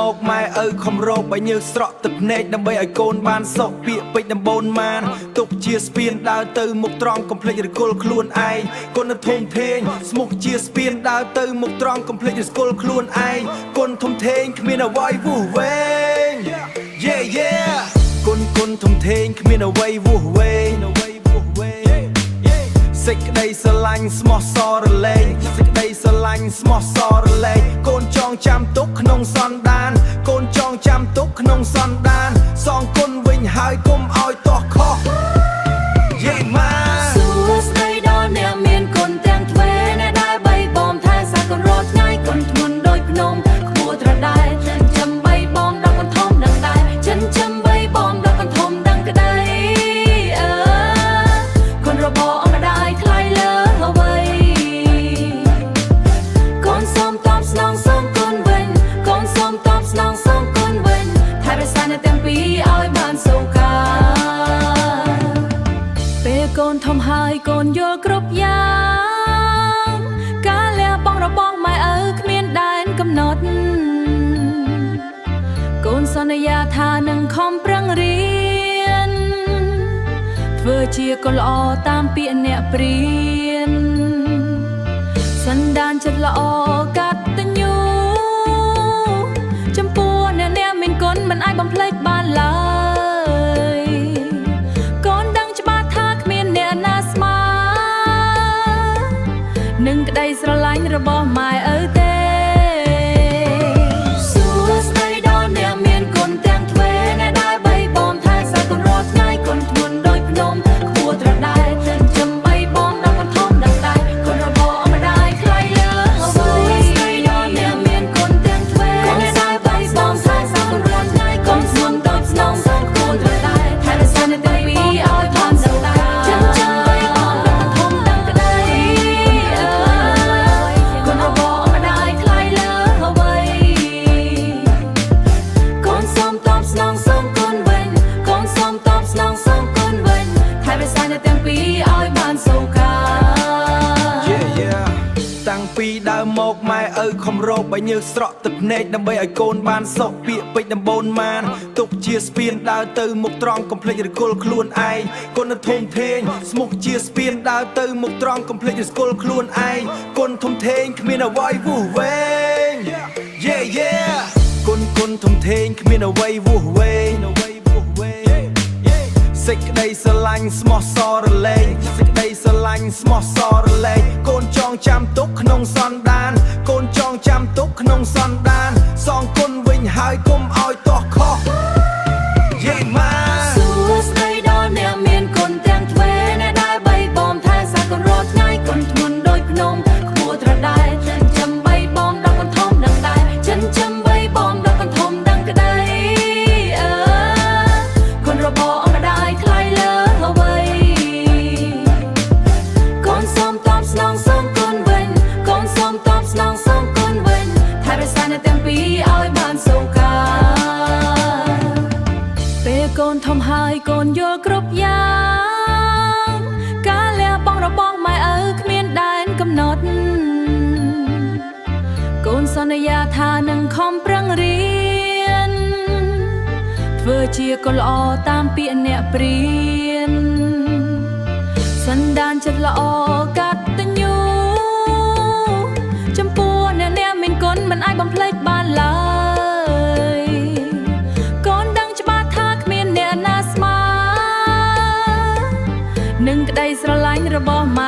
មកម៉ែឪខំរកបើញើសស្រក់ទឹកភ្នែកដើម្បីឲ្យកូនបានសុខពាក្យពេចន៍ដំបូនបានទុកជាស្ពានដើរទៅមុខត្រង់កុំភ្លេចរគល់ខ្លួនឯងកូននៅធំធេងស្មុគជាស្ពានដើរទៅមុខត្រង់កុំភ្លេចរគល់ខ្លួនឯងកូនធំធេងគ្មានអ្វីវោះវែង Yeah yeah កូនធំធេងគ្មានអ្វីវោះវែងសេចក្តីស្រឡាញ់ស្មោះសររលែងសេចក្តីស្រឡាញ់ស្មោះសររលែងកូនចងចាំទុកក្នុងសន្តានកូនចងចាំទុកក្នុងសន្តានសងគុណវិញហើយកុំឲ្យទាស់ខុសយេម៉ាសួស្តីដល់អ្នកមានគុណទាំងទ្វេអ្នកដែលបីបំថែសាកូនរត់ថ្ងៃគុណធ្ងន់ដូចភ្នំខ្ពស់ត្រដែតចាំបីបំដល់កន្ធំដឹងដែរចិនចាំបីបំដល់កន្ធំដឹងក្តីគុណរបស់អម្ដាយថ្លៃលើអ្វីកូនសូមតបស្នងសូមគុណវិញកូនសូមតបស្នងសូមគុណវិញថែរក្សាអ្នកទាំងពីរឲ្យបានសុខាពេលកូនធំហើយកូនយល់គ្រប់យ៉ាងការលះបង់របស់ម៉ែឪគ្មានដែនកំណត់កូនសន្យាថានឹងខំប្រឹងរៀនធ្វើជាកូនល្អតាមពាក្យអ្នកព្រានសន្តានចិត្តល្អកតញ្ញូចំពោះអ្នកមានគុណមិនអាចបំភ្លេចបានឡើយកូនដឹងច្បាស់ថាគ្មានអ្នកណាស្មើនឹងក្តីស្រឡាញ់របស់ម៉ែឪទេសួស្តីដល់អ្នកមានគុណទាំងទ្វេអ្នកដែលបីបំថែសាកូនរត់ថ្ងៃគុណធ្ងន់ដូចភ្នំខ្ពស់ត្រដែតចាំបីបំដល់កន្ធំដឹងដែរគុណរបស់អម្ដាយថ្លៃលើអ្វីស្តីដល់អ្នកមានគុណទាំងទ្វេអ្នកដែលបីបំថែសាកូនរត់ថ្ងៃគុណធ្ងន់ដូចភ្នំខ្ពស់ត្រដែតថែរក្សាអ្នកទាំងពីរឲ្យបានសុខចាំបីបំដល់កន្ធំដឹងក្តីគុណរបស់អម្ដាយថ្លៃលើអ្វីកូនសូមតបស្នងសូមគុណវិញកូនសូមតបស្នងសូមគុណវិញថែរក្សាអ្នកទាំងពីរឲ្យបានសុខា Yeah yeah តាំងពីដើមមកម៉ែឪខំរកបើញើសស្រក់ទឹកភ្នែកដើម្បីឲ្យកូនបានសុខពាក្យពេចន៍ដំបូនបានទុកជាស្ពានដើរទៅមុខត្រង់កុំភ្លេចរគល់ខ្លួនឯងកូននៅធំធេងស្មុគជាស្ពានដើរទៅមុខត្រង់កុំភ្លេចរគល់ខ្លួនឯងកូនធំធេងគ្មានអ្វីវោះវែង Yeah yeah កូនធំធេងគ្មានអ្វីវោះវែងសេចក្តីស្រឡាញ់ស្មោះសររលែងសេចក្តីស្រឡាញ់ស្មោះសររលែងកូនចងចាំទុកក្នុងសន្តានកូនចងចាំទុកក្នុងសន្តានសងគុណវិញហើយកុំឲ្យទាស់ខុសយេម៉ាសួស្តីដល់អ្នកមានគុណទាំងទ្វេអ្នកដែលបីបំថែសាកូនរត់ថ្ងៃគុណធ្ងន់ដូចភ្នំខ្ពស់ត្រដែតចាំបីបំដល់កន្ធំដឹងដែរចិនចាំបីបំដល់កន្ធំដឹងក្តីគុណរបស់អម្ដាយថ្លៃលើអ្វីកូនសូមតបស្នងសូមគុណវិញកូនសូមតបស្នងសូមគុណវិញថែរក្សាអ្នកទាំងពីរឲ្យបានសុខាពេលកូនធំហើយកូនយល់គ្រប់យ៉ាងការលះបង់របស់ម៉ែឪគ្មានដែនកំណត់កូនសន្យាថានឹងខំប្រឹងរៀនធ្វើជាកូនល្អតាមពាក្យអ្នកព្រានសន្តានចិត្តល្អកតញ្ញូចំពោះអ្នកមានគុណមិនអាចបំភ្លេចបានឡើយកូនដឹងច្បាស់ថាគ្មានអ្នកណាស្មើនឹងក្តីស្រឡាញ់របស់ម៉ែ